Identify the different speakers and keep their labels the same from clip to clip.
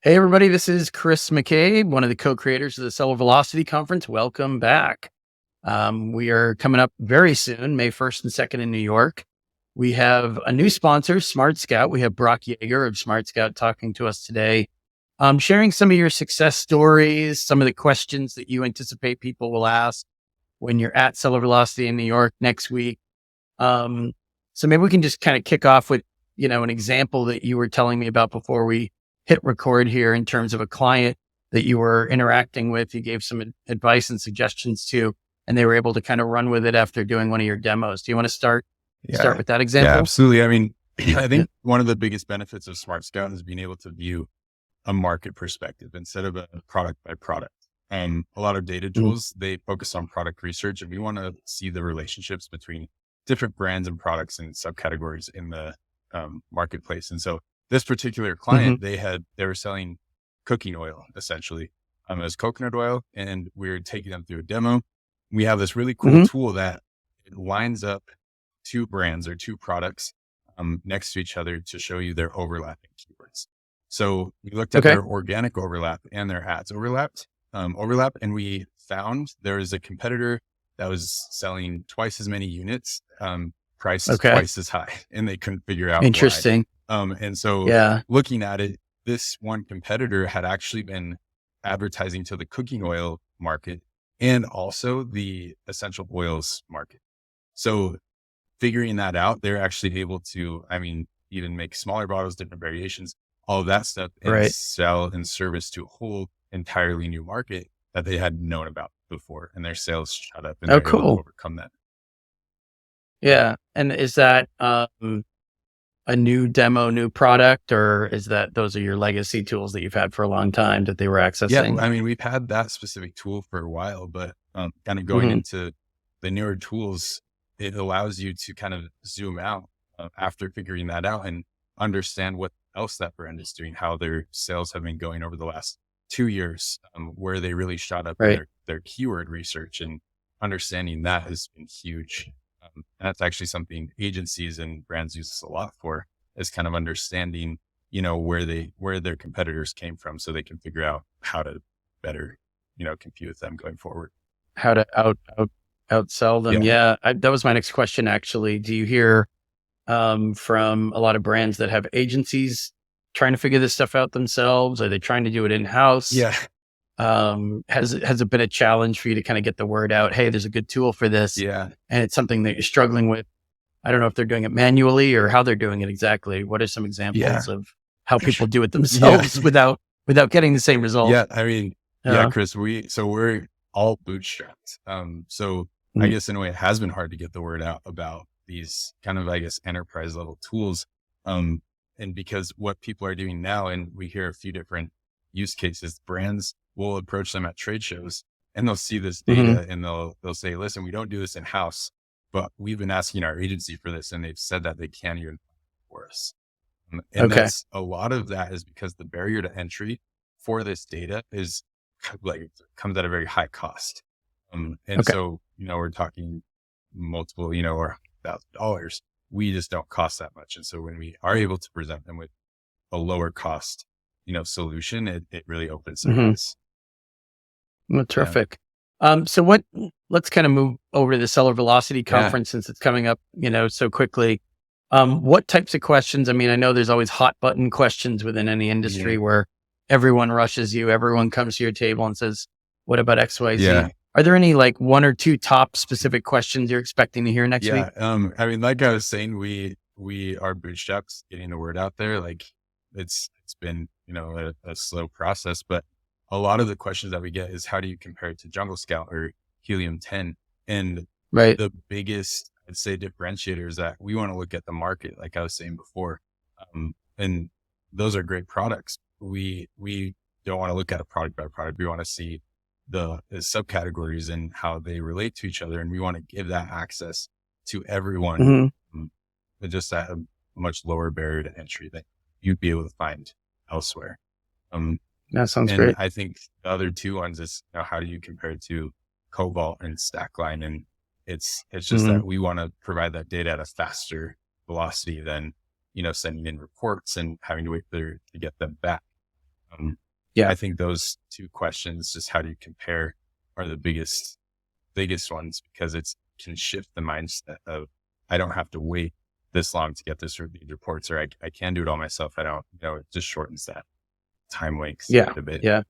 Speaker 1: Hey, everybody, this is Chris McCabe, one of the co-creators of the Seller Velocity Conference. Welcome back. We are coming up very soon, May 1st and 2nd in New York. We have a new sponsor, SmartScout. We have Brock Yeager of SmartScout talking to us today, sharing some of your success stories, some of the questions that you anticipate people will ask when you're at Seller Velocity in New York next week. So maybe we can just kind of kick off with, an example that you were telling me about before we hit record here in terms of a client that you were interacting with. You gave some advice and suggestions to, and they were able to kind of run with it after doing one of your demos. Do you want to start with that
Speaker 2: Yeah,
Speaker 1: example?
Speaker 2: absolutely. I mean, I think one of the biggest benefits of SmartScout is being able to view a market perspective instead of a product by product. A lot of data tools, they focus on product research, and we want to see the relationships between different brands and products and subcategories in the marketplace. And so this particular client, they were selling cooking oil essentially as coconut oil, and we were taking them through a demo. We have this really cool tool that it lines up two brands or two products next to each other to show you their overlapping keywords. So we looked at their organic overlap and their ads overlap, and we found there was a competitor that was selling twice as many units, priced twice as high, and they couldn't figure out
Speaker 1: Interesting.
Speaker 2: why. And so looking at it, this one competitor had actually been advertising to the cooking oil market and also the essential oils market. So figuring that out, they're actually able to, even make smaller bottles, different variations, all of that stuff, and sell and service to a whole entirely new market that they hadn't known about before. And their sales shot up and they're able to overcome that.
Speaker 1: Yeah. And is that a new demo, new product, or is that those are your legacy tools that you've had for a long time that they were accessing?
Speaker 2: Yeah, we've had that specific tool for a while, but kind of going into the newer tools, it allows you to kind of zoom out after figuring that out and understand what else that brand is doing, how their sales have been going over the last 2 years, where they really shot up in their keyword research, and understanding that has been huge. And that's actually something agencies and brands use this a lot for, is kind of understanding, where their competitors came from, so they can figure out how to better, compete with them going forward.
Speaker 1: How to outsell them. Yeah. That was my next question, actually. Do you hear from a lot of brands that have agencies trying to figure this stuff out themselves? Are they trying to do it in-house?
Speaker 2: Yeah.
Speaker 1: Has it been a challenge for you to kind of get the word out? Hey, there's a good tool for this.
Speaker 2: Yeah.
Speaker 1: And it's something that you're struggling with. I don't know if they're doing it manually or how they're doing it exactly. What are some examples of how people do it themselves without getting the same result?
Speaker 2: Yeah. Chris, we're all bootstrapped. So I guess in a way it has been hard to get the word out about these kind of, enterprise level tools. And because what people are doing now, and we hear a few different use cases, brands will approach them at trade shows and they'll see this data and they'll say, listen, we don't do this in house, but we've been asking our agency for this, and they've said that they can't even for us. And that's a lot of that is because the barrier to entry for this data is comes at a very high cost. So, we're talking multiple, or $1,000. We just don't cost that much. And so when we are able to present them with a lower cost, solution, it really opens their eyes.
Speaker 1: Well, terrific. So let's kind of move over to the Seller Velocity Conference since it's coming up, so quickly. What types of questions? I know there's always hot button questions within any industry where everyone rushes you, everyone comes to your table and says, what about XYZ? Yeah. Are there any one or two top specific questions you're expecting to hear next week?
Speaker 2: Like I was saying, we are bootstraps getting the word out there. It's been, a slow process, but a lot of the questions that we get is, how do you compare it to Jungle Scout or Helium 10? And the biggest, I'd say, differentiator is that we want to look at the market, like I was saying before. And those are great products. We don't want to look at a product by product. We want to see the subcategories and how they relate to each other. And we want to give that access to everyone, but just at a much lower barrier to entry that you'd be able to find elsewhere.
Speaker 1: That sounds great.
Speaker 2: I think the other two ones is, how do you compare it to Cobalt and Stackline? And it's just that we want to provide that data at a faster velocity than, sending in reports and having to wait to get them back.
Speaker 1: Yeah.
Speaker 2: I think those two questions, just how do you compare, are the biggest ones, because it's can shift the mindset of, I don't have to wait this long to get these reports, or I can do it all myself. I don't, it just shortens that time length
Speaker 1: Yeah.
Speaker 2: quite a bit.
Speaker 1: Yeah.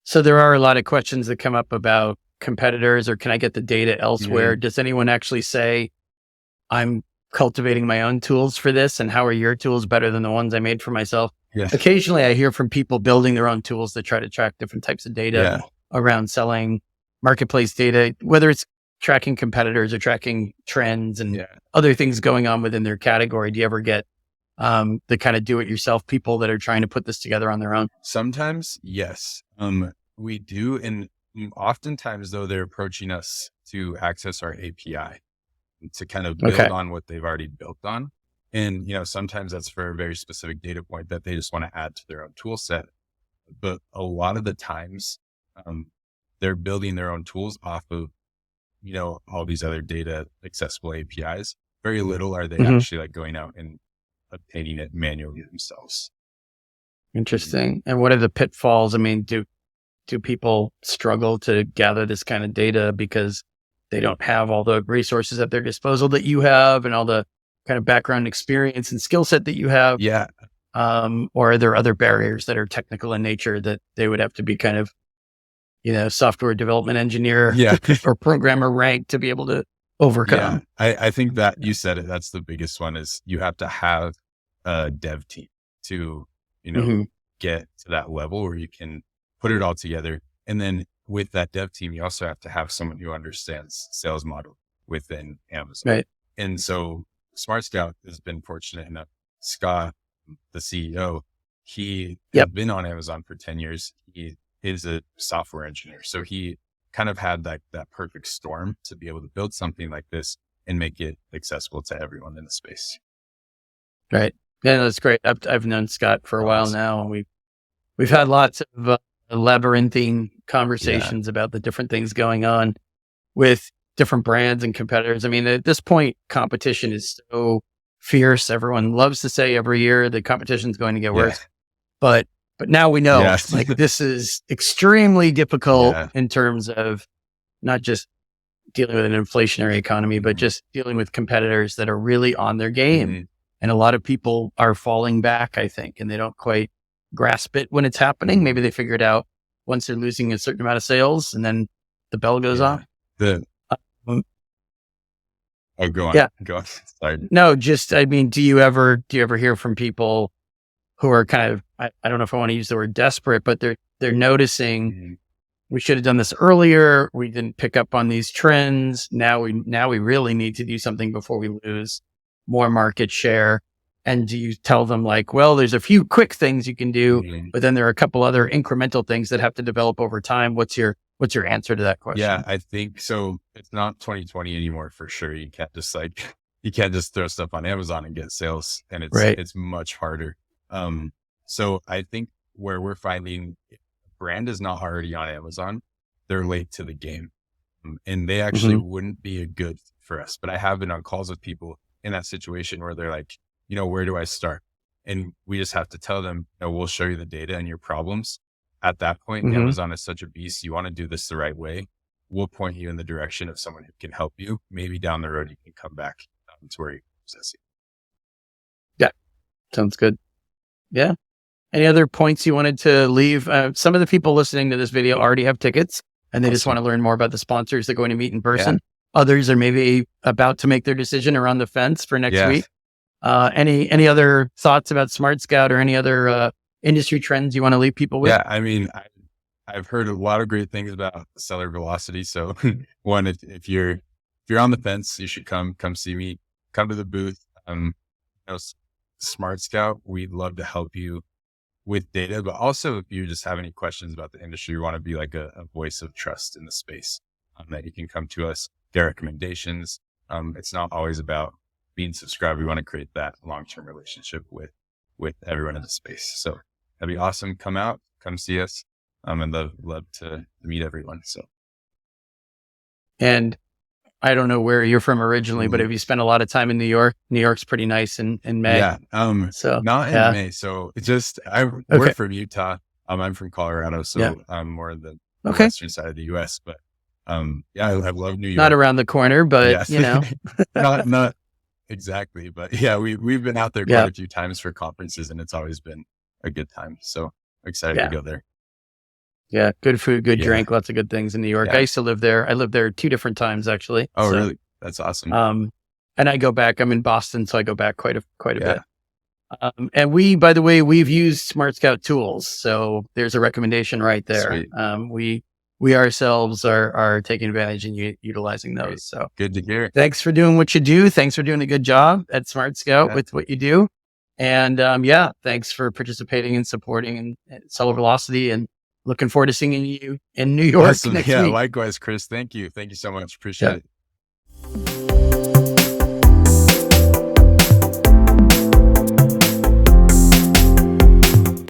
Speaker 1: So there are a lot of questions that come up about competitors, or can I get the data elsewhere?
Speaker 2: Mhm.
Speaker 1: Does anyone actually say, I'm cultivating my own tools for this, and how are your tools better than the ones I made for myself?
Speaker 2: Yeah.
Speaker 1: Occasionally I hear from people building their own tools that try to track different types of data
Speaker 2: Yeah.
Speaker 1: around selling marketplace data, whether it's tracking competitors or tracking trends and
Speaker 2: Yeah.
Speaker 1: other things going on within their category. Do you ever get the kind of do it yourself people that are trying to put this together on their own?
Speaker 2: Sometimes, yes. We do. And oftentimes though, they're approaching us to access our API to kind of build
Speaker 1: Okay.
Speaker 2: on what they've already built on. And, sometimes that's for a very specific data point that they just want to add to their own tool set. But a lot of the times, they're building their own tools off of, all these other data accessible APIs. Very little are they
Speaker 1: Mhm.
Speaker 2: actually like going out and obtaining it manually themselves.
Speaker 1: Interesting. And what are the pitfalls? I mean, do people struggle to gather this kind of data because they don't have all the resources at their disposal that you have and all the kind of background experience and skill set that you have?
Speaker 2: Yeah.
Speaker 1: Or are there other barriers that are technical in nature that they would have to be kind of, software development engineer
Speaker 2: Yeah.
Speaker 1: or programmer rank to be able to
Speaker 2: Yeah.
Speaker 1: overcome?
Speaker 2: I think that you said it. That's the biggest one, is you have to have a dev team to,
Speaker 1: Hmm.
Speaker 2: get to that level where you can put it all together. And then with that dev team, you also have to have someone who understands sales model within Amazon.
Speaker 1: Right.
Speaker 2: And so SmartScout has been fortunate enough. Scott, the CEO, he has
Speaker 1: Yep.
Speaker 2: been on Amazon for 10 years. He is a software engineer. So he kind of had that perfect storm to be able to build something like this and make it accessible to everyone in the space.
Speaker 1: Right. Yeah, that's great. I've known Scott for a while
Speaker 2: Awesome.
Speaker 1: now, and we've had lots of labyrinthine
Speaker 2: Yeah.
Speaker 1: conversations about the different things going on with different brands and competitors. I mean, at this point, competition is so fierce. Everyone loves to say every year the competition is going to get
Speaker 2: Yeah.
Speaker 1: worse, but now we know,
Speaker 2: Yes.
Speaker 1: like, this is extremely difficult
Speaker 2: Yeah.
Speaker 1: in terms of not just dealing with an inflationary economy, but
Speaker 2: Mhm.
Speaker 1: just dealing with competitors that are really on their game.
Speaker 2: Mhm.
Speaker 1: And a lot of people are falling back, I think, and they don't quite grasp it when it's happening. Maybe
Speaker 2: Mhm.
Speaker 1: they figure it out once they're losing a certain amount of sales, and then the bell goes off.
Speaker 2: Yeah. The
Speaker 1: Um,
Speaker 2: Oh, go on.
Speaker 1: yeah.
Speaker 2: Go on. Sorry.
Speaker 1: No, just, I mean, do you ever hear from people who are kind of, I don't know if I want to use the word desperate, but they're noticing,
Speaker 2: Mhm.
Speaker 1: we should have done this earlier. We didn't pick up on these trends. Now we really need to do something before we lose more market share. And do you tell them, like, well, there's a few quick things you can do,
Speaker 2: Mhm.
Speaker 1: but then there are a couple other incremental things that have to develop over time? What's your answer to that
Speaker 2: Yeah,
Speaker 1: question?
Speaker 2: I think so. It's not 2020 anymore for sure. You can't just you can't just throw stuff on Amazon and get sales, and
Speaker 1: Right.
Speaker 2: it's much harder. So I think where we're finding, if a brand is not already on Amazon, they're late to the game. And they actually
Speaker 1: Hmm.
Speaker 2: wouldn't be a good fit for us. But I have been on calls with people in that situation where they're like, where do I start? And we just have to tell them, we'll show you the data and your problems. At that point,
Speaker 1: Hmm.
Speaker 2: Amazon is such a beast. You want to do this the right way. We'll point you in the direction of someone who can help you. Maybe down the road, you can come back to where you possess it.
Speaker 1: Yeah. Sounds good. Yeah. Any other points you wanted to leave? Some of the people listening to this video already have tickets and they just want
Speaker 2: Awesome.
Speaker 1: to learn more about the sponsors they're going to meet in
Speaker 2: Yeah.
Speaker 1: person. Others are maybe about to make their decision around the fence for next
Speaker 2: Yeah.
Speaker 1: week. Any other thoughts about Smart Scout or any other industry trends you want to leave people with?
Speaker 2: Yeah. I mean, I've heard a lot of great things about seller velocity. So one, if you're on the fence, you should come see me, come to the booth. Smart Scout, we'd love to help you with data, but also if you just have any questions about the industry, you want to be like a voice of trust in the space, that you can come to us, get recommendations. It's not always about being subscribed. We want to create that long-term relationship with everyone in the space. So that'd be awesome. Come out, come see us. And love to meet everyone. So
Speaker 1: And I don't know where you're from originally, but
Speaker 2: Mhm.
Speaker 1: if you spent a lot of time in New York, New York's pretty nice in May.
Speaker 2: Yeah.
Speaker 1: So
Speaker 2: Not in
Speaker 1: yeah.
Speaker 2: May. So it's just, we're
Speaker 1: Okay.
Speaker 2: from Utah. I'm from Colorado.
Speaker 1: Yeah.
Speaker 2: So I'm more of the
Speaker 1: Okay.
Speaker 2: western side of the US, but, yeah, I love New
Speaker 1: Not
Speaker 2: York.
Speaker 1: around the corner, but
Speaker 2: Yes.
Speaker 1: you know,
Speaker 2: Not exactly, but yeah, we've been out there quite
Speaker 1: yeah.
Speaker 2: a few times for conferences and it's always been a good time. So excited to
Speaker 1: Yeah.
Speaker 2: go there.
Speaker 1: Yeah. Good food, good
Speaker 2: Yeah.
Speaker 1: drink, lots of good things in New York. I
Speaker 2: Yeah.
Speaker 1: used to live there. I lived there 2 different times actually.
Speaker 2: Oh,
Speaker 1: So,
Speaker 2: really? That's awesome.
Speaker 1: um, and I go back, I'm in Boston, so I go back quite a
Speaker 2: Yeah.
Speaker 1: bit. And we, by the way, we've used SmartScout tools. So there's a recommendation right there.
Speaker 2: Sweet.
Speaker 1: We ourselves are taking advantage and utilizing
Speaker 2: Great.
Speaker 1: those. So
Speaker 2: Good to hear.
Speaker 1: thanks for doing what you do. Thanks for doing a good job at SmartScout
Speaker 2: Yeah.
Speaker 1: with what you do. And yeah, thanks for participating and supporting and Cellular Velocity, and looking forward to seeing you in New York
Speaker 2: Awesome.
Speaker 1: next
Speaker 2: Yeah.
Speaker 1: week.
Speaker 2: Likewise, Chris. Thank you. Thank you so much.
Speaker 1: Yeah.
Speaker 2: Appreciate it.